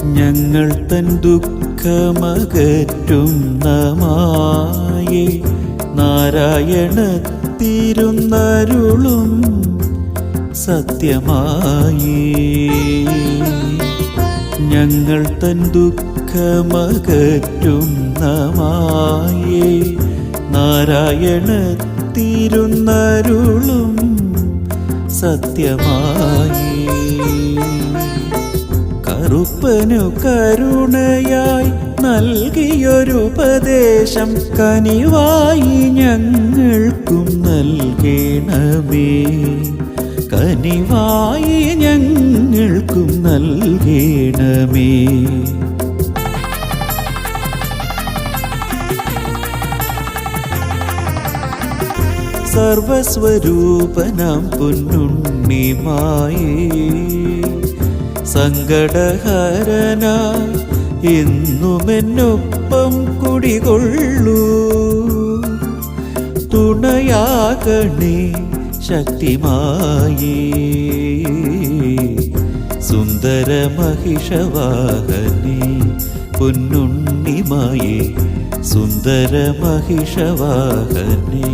ഞങ്ങൾ തൻ ദുഃഖമകറ്റുന്ന മായേ നാരായണ തിരുന്നരുളും സത്യമായി. ഞങ്ങൾ തൻ ദുഃഖമകറ്റുന്ന മായേ നാരായണ തിരുന്നരുളും സത്യമായി. കറുപ്പനു കരുണയായി നൽകിയൊരുപദേശം കനിവായി ഞങ്ങൾക്കും നൽകണമേ. കനിവായി ഞങ്ങൾക്കും നൽകണമേ. സർവസ്വരൂപനാം പൊന്നുണ്ണിമായേ സങ്കടഹരനായി എന്നുമെന്നൊപ്പം കുടികൊള്ളൂ. തുണയാകണേ ശക്തിമായേ സുന്ദര മഹിഷവാഹനേ പൊന്നുണ്ണിമായേ സുന്ദര മഹിഷവാഹനേ.